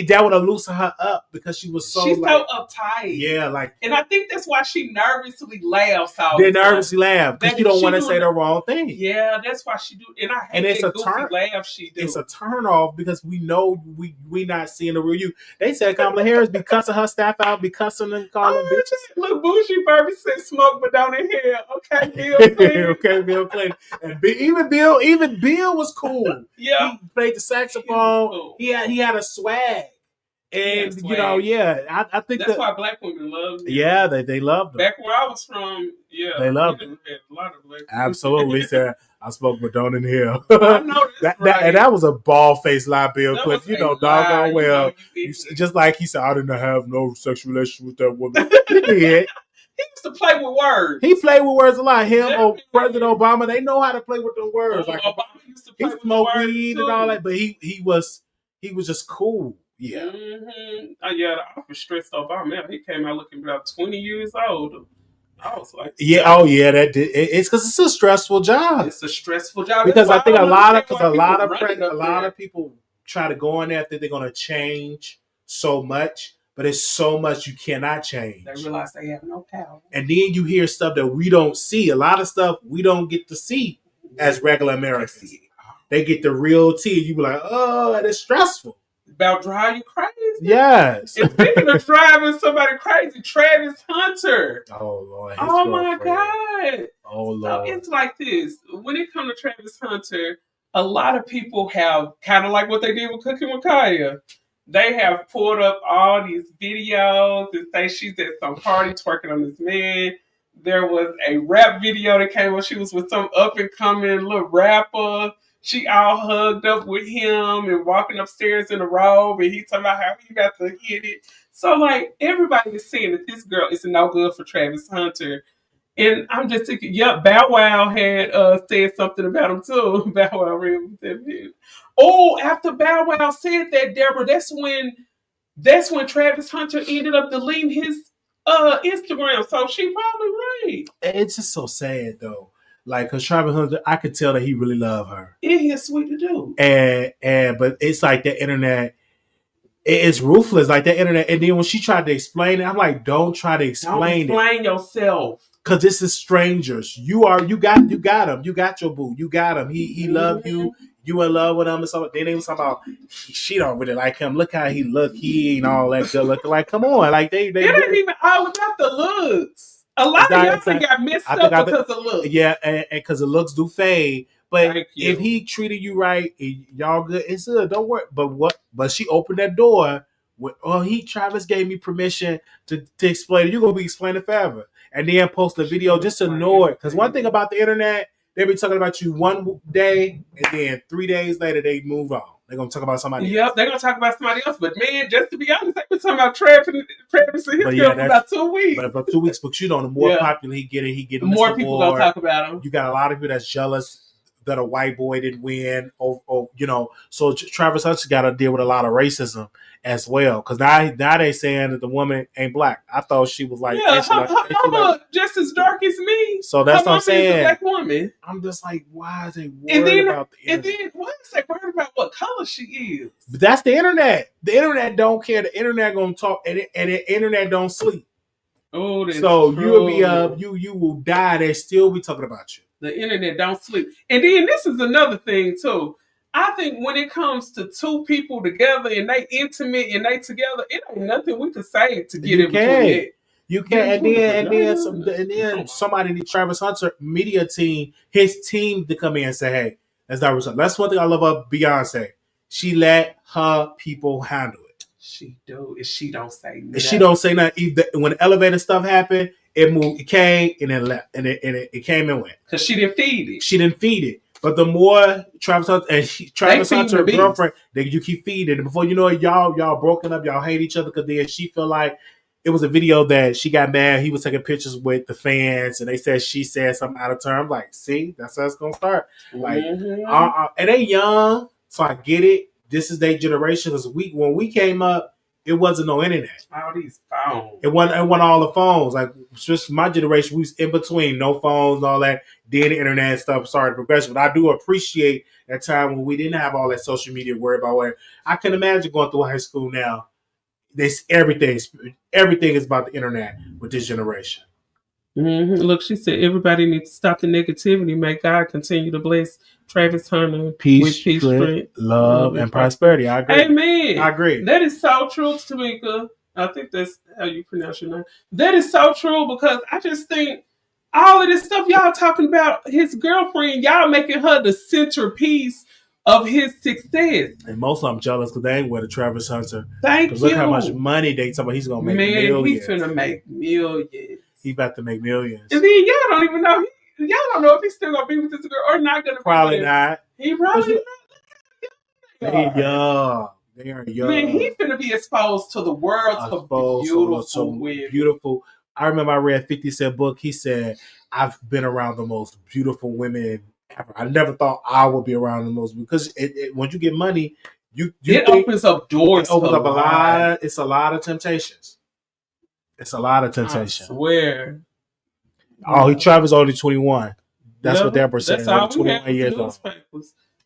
That would have loosened her up because she's so uptight. Yeah, like, and I think that's why she nervously laughs. They nervously laugh because you don't want to say the wrong thing. Yeah, that's why she do. And I hate that goofy laugh she do. It's a turn off because we know we not seeing the real you. They said Kamala Harris be cussing her staff out, be cussing and calling bitches. Look, Bougie Barbie said smoke, but don't inhale. Okay, Bill Clinton. Okay, Bill Clinton. And even Bill was cool. Yeah, he played the saxophone. Cool. He had a swag. And swag. I think that's why black women love him. Yeah, they loved him. Back where I was from, they loved him. A lot of black Absolutely, sir. I spoke with Don in here. I know that was a bald faced lie, Bill Clinton. Doggone well. Just like he said, I didn't have no sexual relationship with that woman. He did. He used to play with words. He played with words a lot. Him or President Obama, they know how to play with the words. Like Obama used to play with smoked weed and all that, but he was just cool. Yeah. Mm-hmm. I was stressed Obama. He came out looking about 20 years old. I was like, that did. It's because it's a stressful job. It's a stressful job because I think a lot of people try to go in there think they're going to change so much, but it's so much you cannot change. They realize they have no power, and then you hear stuff that we don't see. A lot of stuff we don't get to see as regular Americans. They get the real tea. You be like, oh, that is stressful. About drive you crazy. Yes. And speaking of driving somebody crazy, Travis Hunter. Oh Lord. Oh my God. Oh Lord. So it's like this. When it comes to Travis Hunter, a lot of people have kind of like what they did with Cooking with Kaya. They have pulled up all these videos and say she's at some party twerking on this man. There was a rap video that came when she was with some up and coming little rapper. She all hugged up with him and walking upstairs in a robe, and he talking about how he got to hit it. So, like, everybody is saying that this girl is no good for Travis Hunter. And I'm just thinking, Bow Wow had said something about him, too. Bow Wow ran with that video. Oh, after Bow Wow said that, Deborah, that's when Travis Hunter ended up deleting his Instagram. So she probably right. It's just so sad, though. Like, cause Travis Hunter, I could tell that he really loved her. Yeah, he's sweet to do. But it's like the internet, it's ruthless. Like the internet, and then when she tried to explain it, I'm like, don't try to explain it. Don't explain yourself. Cause this is strangers. You got him. You got your boo. You got him. He loved you. You in love with him and stuff. Then they was talking about she don't really like him. Look how he look. He ain't all that good looking. Like, come on. Like they it ain't even all about the looks. A lot of y'all got messed up because of looks. Yeah, and because the looks do fade. But if he treated you right, y'all good, it's good. Don't worry. But she opened that door. Travis gave me permission to explain it. You're gonna be explaining forever. And then post a video just to ignore it. Because one thing about the internet, they be talking about you one day, and then 3 days later they move on. They're gonna talk about somebody else. Yep, they're gonna talk about somebody else. But man, just to be honest, they've been talking about Travis and his girl for about 2 weeks. But for 2 weeks, but the more popular he get, he get the more people gonna talk about him. You got a lot of people that's jealous that a white boy didn't win, So Travis Hunter got to deal with a lot of racism as well. Because now they saying that the woman ain't black. I thought she was like, her mama just as dark as me. So that's what I'm saying. A black woman. I'm just like, why is they worried about the internet? And then why is they worried about what color she is? But that's the internet. The internet don't care. The internet gonna talk, and the internet don't sleep. Oh, that's so true. You'll be up. You will die. They still be talking about you. The internet don't sleep. And then this is another thing too. I think when it comes to two people together and they intimate and they together, it ain't nothing we can say to get in between it. You can, and then somebody, the Travis Hunter media team, his team to come in and say, "Hey, that's not real." That's one thing I love about Beyonce. She let her people handle it. She do, and she don't say nothing. She don't say nothing. Either when the elevator stuff happened, it moved, it came, and then left, and it came and went. Because she didn't feed it. She didn't feed it. But the more Travis Hunter and Travis Hunter girlfriend, you keep feeding it. And before you know it, y'all broken up. Y'all hate each other because then she feel like it was a video that she got mad. He was taking pictures with the fans, and they said she said something out of turn. I'm like, see, that's how it's gonna start. Like, and they young, so I get it. This is their generation. Because when we came up, it wasn't no internet. All these phones. It wasn't all the phones. Like, just my generation, we was in between, no phones and all that. Then the internet and stuff started progressing. But I do appreciate that time when we didn't have all that social media worry about where I can imagine going through high school now. Everything is about the internet with this generation. Look, she said everybody needs to stop the negativity. May God continue to bless Travis Hunter with peace, strength, love, and prosperity. I agree. Amen. I agree. That is so true, Tamika. I think that's how you pronounce your name. That is so true because I just think all of this stuff y'all talking about his girlfriend, y'all making her the centerpiece of his success. And most of them jealous because they ain't with a Travis Hunter. Thank you. Look how much money they talking about he's going to make millions. He's finna make millions. He's about to make millions. And then y'all don't even know. Y'all don't know if he's still going to be with this girl or not going to be probably with not. He probably not. They young. They are young. Man, he's finna be exposed to the world to beautiful. I remember I read 50 Cent book. He said, I've been around the most beautiful women ever. I never thought I would be around the most because when you get money, it opens up doors. It opens up a lot. It's a lot of temptations. It's a lot of temptation. I swear. Oh, Travis only 21. That's what Deborah said. That's all 21 years old.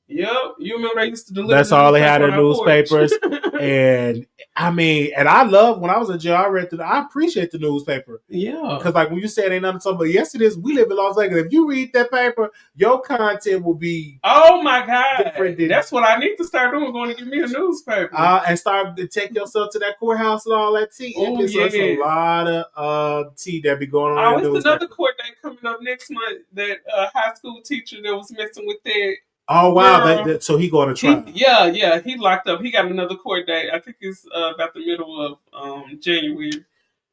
Yep, you remember they used to deliver. That's all they had in newspapers, and I mean, and I love when I was in jail. I appreciate the newspaper. Yeah, because like when you said ain't nothing to talk about. Yes, it is. We live in Las Vegas. If you read that paper, your content will be. Oh my God, that's what I need to start doing. Going to give me a newspaper and start to take yourself to that courthouse and all that tea. Oh yeah, it's a lot of tea that be going on. Oh, it's another court date coming up next month. That high school teacher that was messing with that. Oh wow! So he going to trial? Yeah. He locked up. He got another court date. I think it's about the middle of January.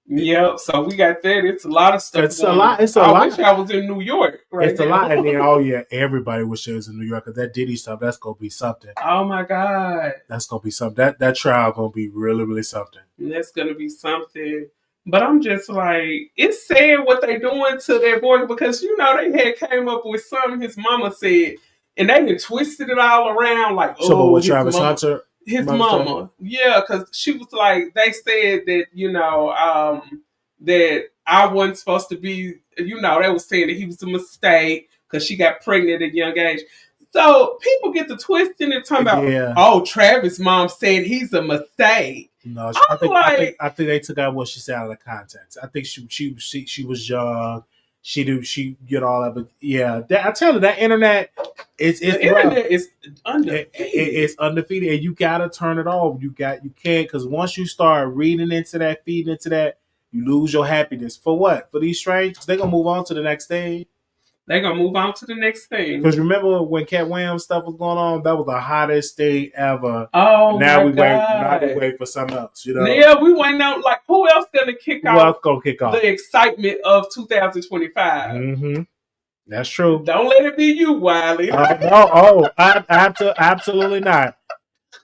Yep. So we got that. It's a lot of stuff. It's a lot. I wish I was in New York. It's a lot. And then everybody wish it was in New York because that Diddy stuff. That's gonna be something. Oh my God. That's gonna be something. That trial gonna be really, really something. That's gonna be something. But I'm just like, it's sad what they doing to their boy because they had came up with something his mama said. And they had twisted it all around like, with Travis Hunter? His mama. Yeah, because she was like, they said that, that I wasn't supposed to be, they were saying that he was a mistake because she got pregnant at a young age. So people get to twisting and talking about, Travis' mom said he's a mistake. No, I think they took out what she said out of the context. I think she was young. She get all of it. Yeah, I tell you that internet internet is undefeated. It's undefeated, and you gotta turn it off. You can't because once you start reading into that, feeding into that, you lose your happiness. For what? For these strangers, they're gonna move on to the next thing. They're gonna move on to the next thing. Because remember when Cat Williams stuff was going on, that was the hottest thing ever. Oh, now we wait for something else. Yeah, we waiting out. Like who else gonna kick off? Who else gonna kick off the excitement of 2025? Mm-hmm. That's true. Don't let it be you, Wiley. No, absolutely not.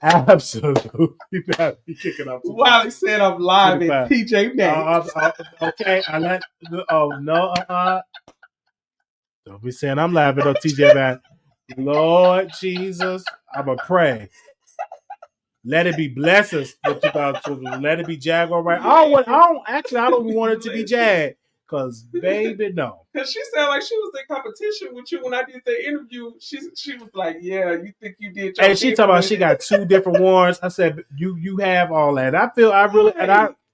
Absolutely not. Be kicking off. Wiley said I'm live at TJ Maxx. Okay, no. Don't be saying I'm laughing on TJ Maxx. Lord Jesus, I'm going to pray. Let it be blessings for 2020. Let it be Jaguar Wright. I don't even want it to be Jag. Because, baby, no. Because she sounded like she was in competition with you when I did the interview. She was like, yeah, you think you did your And she talking about she got 2 different warrants. I said, you have all that.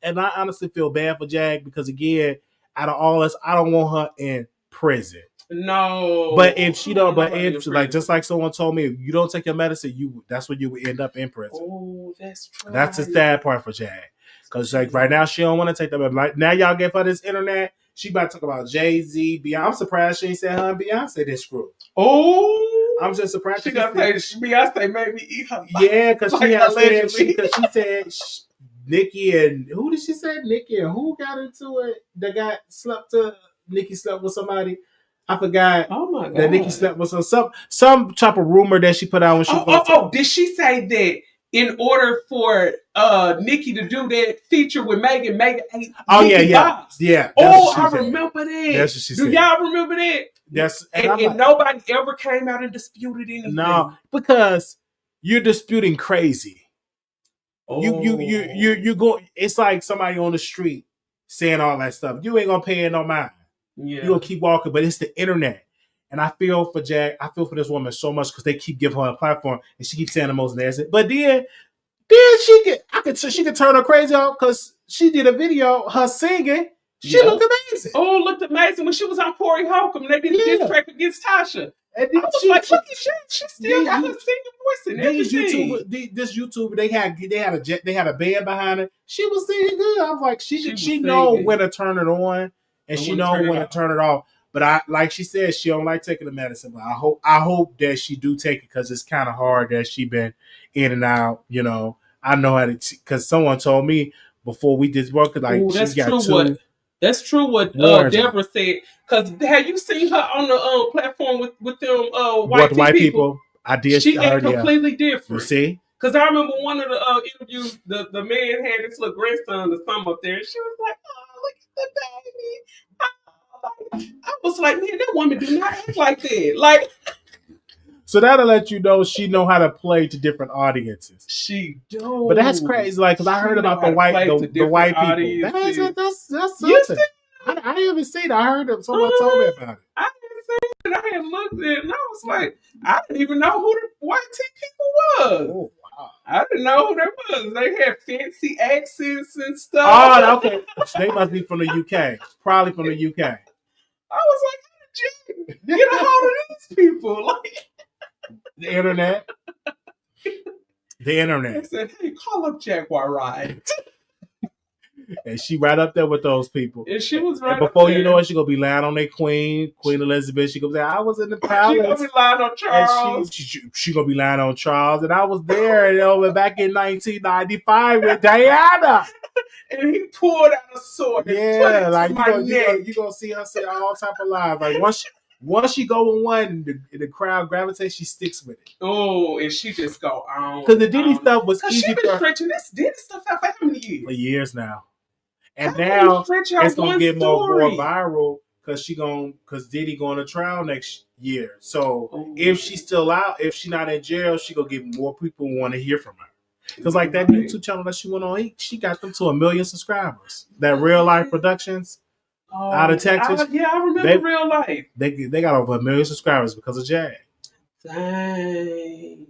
And I honestly feel bad for Jag because, again, out of all this, I don't want her in prison. No, but if she don't, just like someone told me, if you don't take your medicine, that's when you would end up in prison. Oh, that's true. That's the sad part for Jag, because right now she don't want to take that medicine. Like now, y'all give her this internet. She about to talk about Jay-Z, Beyonce. I'm surprised she ain't said her and Beyonce this screw. Oh, I'm just surprised she got paid. Beyonce made me eat her. Yeah, because she said Nicki and who did she say? Nicki and who got into it? That got slept to. Nicki slept with somebody. I forgot. Oh my God. That Nicki slept with some type of rumor that she put out when she. Did she say that in order for Nikki to do that feature with Megan ate Nikki box. Yeah. I remember that. That's what she said. Do y'all remember that? Yes. And nobody ever came out and disputed anything. No, because you're disputing crazy. You go. It's like somebody on the street saying all that stuff. You ain't gonna pay it no mind. Yeah. You're gonna keep walking, but it's the internet. And I feel for Jack. I feel for this woman so much because they keep giving her a platform, and she keeps saying the most nasty. But then she could turn her crazy out because she did a video, her singing. She looked amazing. Oh, looked amazing when she was on Corey Holcomb. They did a diss track against Tasha. And then I was like, look at Jack. She still got her singing voice and everything. This YouTuber, they had a band behind it. She was singing good. I was like, she know when to turn it on, and she know when to turn it off. But like she said, she don't like taking the medicine. But I hope that she do take it because it's kind of hard that she been in and out. You know, I know how to because someone told me before we did work like she got two. That's true what Deborah said. Because have you seen her on the platform with them white people? I did. She got completely different. You see? Because I remember one of the interviews, the man had his little grandson or something up there, and she was like, "Oh, look at the baby." I was like, "Man, that woman do not act like that." Like, so that'll let you know she know how to play to different audiences. She do. But that's crazy. Like, because I heard about the white people. That's something. I haven't seen it. I heard it. Someone told me about it. I hadn't seen it. I had looked at it, and I was like, I didn't even know who the white people was. Oh, wow. I didn't know who they was. They had fancy accents and stuff. Oh, okay. They must be from the UK. Probably from the UK. I was like, how did you get a hold of these people? Like, the internet. The internet. I said, hey, call up Jaguar Wright. And she right up there with those people. And she was right and before you know it, she gonna be lying on their Queen Elizabeth. She gonna say, I was in the palace. She gonna be lying on Charles. She gonna be lying on Charles. And I was there, back in 1995 with Diana. And he pulled out a sword. Yeah, like you gonna see her say all type of lies. Like once she go in one, the crowd gravitates, she sticks with it. Oh, and she just go on. Because the Diddy stuff was easy. She been stretching this Diddy stuff out for how many years? For years now. And now it's gonna get more viral because Diddy going to trial next year. So if she's still out, if she's not in jail, she gonna get more people who want to hear from her. Because like that YouTube channel that she went on, she got them to 1 million subscribers. That Real Life Productions out of Texas. I remember Real Life. They got over 1 million subscribers because of Jag. Dang.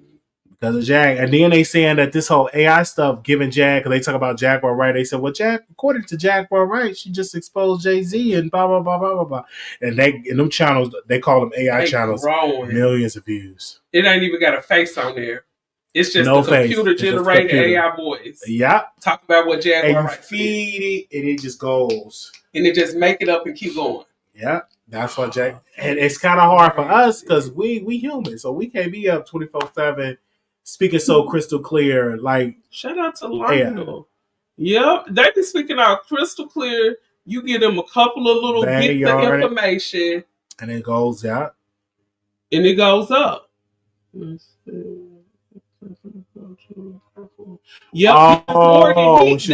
Because of Jag. And then they saying that this whole AI stuff giving Jag, because they talk about Jaguar Wright, they said, well, according to Jaguar Wright, she just exposed Jay-Z and blah, blah, blah, blah, blah, blah. And in them channels, they call them AI channels, millions of views. It ain't even got a face on there. It's just a computer-generated AI voice. Yep. Talk about what Jaguar Wright feed it, and it just goes. And it just make it up and keep going. Yeah. That's what Jack. And it's kind of hard for us because we human, so we can't be up 24/7 speaking so crystal clear. Like, shout out to Lionel. Yep, they be speaking out crystal clear. You give them a couple of little bits of information, and it goes out, and it goes up. Let's see. Yep. That's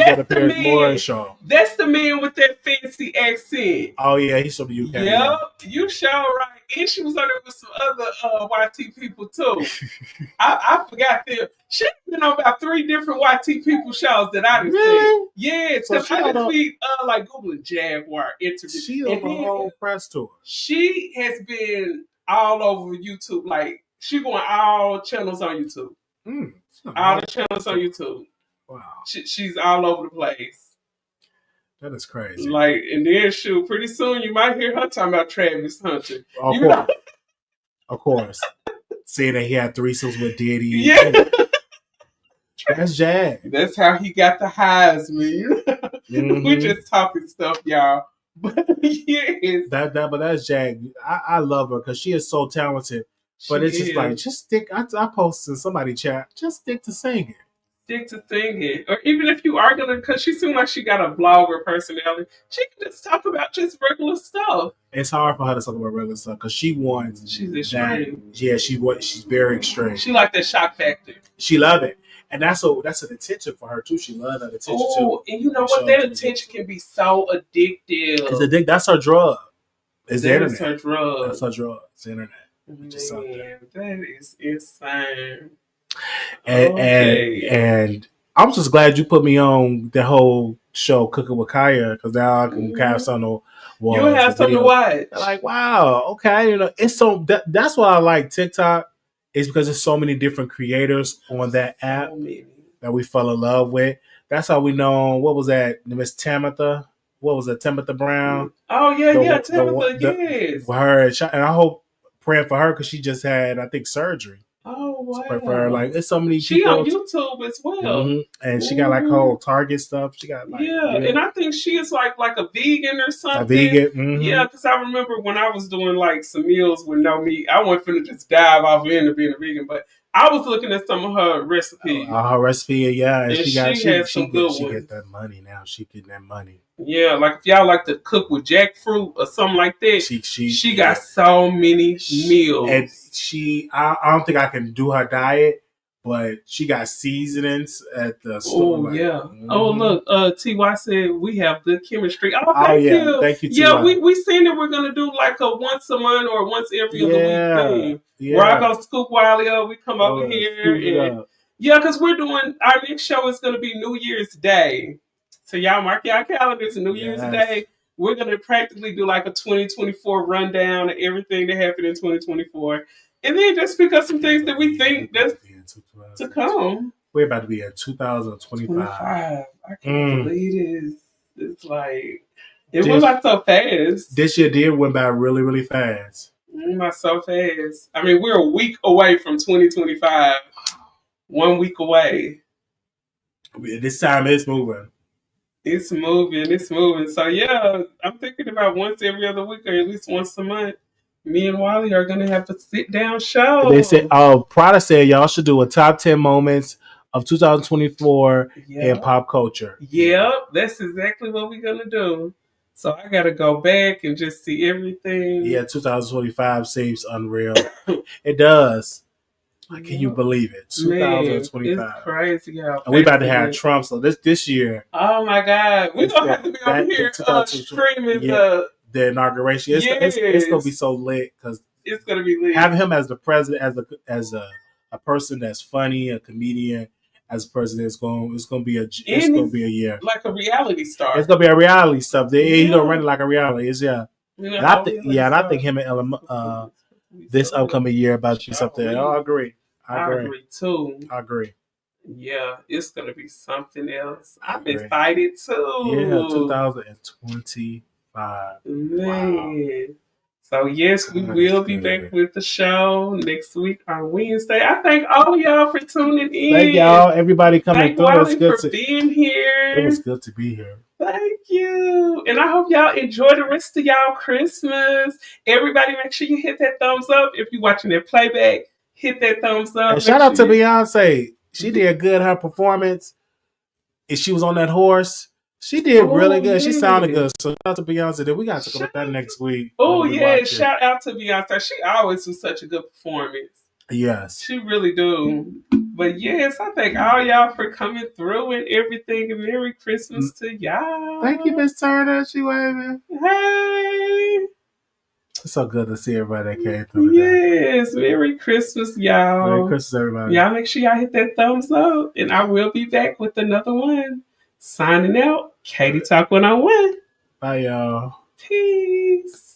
the man with that fancy accent. Oh yeah, he's from the UK. Yep, yeah. You sure right. And she was on there with some other YT people too. I forgot them. She's been on about 3 different YT people shows that I didn't see. Yeah, because so I just be like Googling Jaguar interview. She on the whole press tour. She has been all over YouTube. Like she going all channels on YouTube. All the channels on YouTube. Wow. She's all over the place. That is crazy. Like, and then pretty soon you might hear her talking about Travis Hunter. Of course. Saying that he had threesomes with Diddy. Yeah. That's Jag. That's how he got the Heisman. Mm-hmm. We just talking stuff, y'all. But yes. But that's Jag. I love her because she is so talented. But it's just like, just stick. I posted in somebody chat. Just stick to singing. Stick to singing, or even if you are gonna, because she seems like she got a blogger personality. She can just talk about just regular stuff. It's hard for her to talk about regular stuff because she wants. She's extreme. Yeah, she's very extreme. She like that shock factor. She love it, And that's an attention for her too. She loves that attention too. Oh, and you know what? That attention can be so addictive. That's her drug. It's the internet. That's her drug. That's her drug. It's the internet. Man, that is insane. And I'm just glad you put me on the whole show Cooking with Kaya, because now I can have something to watch. You'll have something to watch. Like, wow, okay, it's so that's why I like TikTok. Is because there's so many different creators on that app that we fell in love with. That's how we know. What was that? Miss Tamitha. What was it? Tamitha Brown. Oh yeah, Tamitha. Yes. Her and I hope praying for her because she just had, I think, surgery. Oh wow! For her, like it's so many. She on YouTube as well, and she got like whole Target stuff. She got like and I think she is like a vegan or something. A vegan, yeah. Because I remember when I was doing like some meals with no meat, I wasn't finna just dive off into being a vegan, but I was looking at some of her recipes. And she had some good ones. She get that money now. She getting that money. Yeah, like if y'all like to cook with jackfruit or something like that, she got so many meals. And I don't think I can do her diet, but she got seasonings at the store. Oh yeah. Oh look, TY said we have good chemistry. Oh, thank you. Thank you. Yeah, we seen that we're gonna do like a once a month or once every other week thing. Yeah. Where I go scoop Wiley up, we come over here and because we're doing our next show is gonna be New Year's Day. So y'all mark y'all calendars. New Year's Day, we're gonna practically do like a 2024 rundown of everything that happened in 2024, and then just pick up some things that we think that's to come. We're about to be at 2025. I can't believe this. It's like it went by so fast. This year went by really, really fast. It went by so fast. I mean, we're a week away from 2025. 1 week away. This time it's moving. It's moving. So yeah, I'm thinking about once every other week or at least once a month. Me and Wiley are gonna have to sit down show. They said, Prada said y'all should do a top 10 moments of 2024 in pop culture. Yep, that's exactly what we're gonna do. So I gotta go back and just see everything. Yeah, 2025 seems unreal. It does. Can you believe it? 2025. It's crazy how and we about to have Trump. So this year. Oh my God, we're gonna have to be over here streaming the inauguration. It's gonna be so lit because it's gonna be lit. Having him as the president, as a person that's funny, a comedian, as president, it's gonna be a year like a reality star. It's gonna be a reality stuff. He's gonna run it like a reality. And I think him and Ellen, this upcoming year about to be something. I agree too. I agree. Yeah, it's gonna be something else. I'm excited too. Yeah, 2025. Man. Wow. So yes, we will be back with the show next week on Wednesday. I thank all y'all for tuning in. Thank y'all, everybody coming through. It's good for being here. It was good to be here. Thank you. And I hope y'all enjoy the rest of y'all Christmas. Everybody make sure you hit that thumbs up. If you're watching their playback, hit that thumbs up. And shout out to Beyonce. She did good, her performance. If she was on that horse, she did really good. She sounded good. So shout out to Beyonce. Then we got to talk about that next week. Oh yeah, shout out to Beyonce. She always do such a good performance. Yes. She really do. But yes, I thank all y'all for coming through and everything. And Merry Christmas to y'all. Thank you, Miss Turner. She waving. Hey. It's so good to see everybody that came through today. Yes, Merry Christmas, y'all. Merry Christmas, everybody. Y'all make sure y'all hit that thumbs up. And I will be back with another one. Signing out, Katie Talk 101. Bye, y'all. Peace.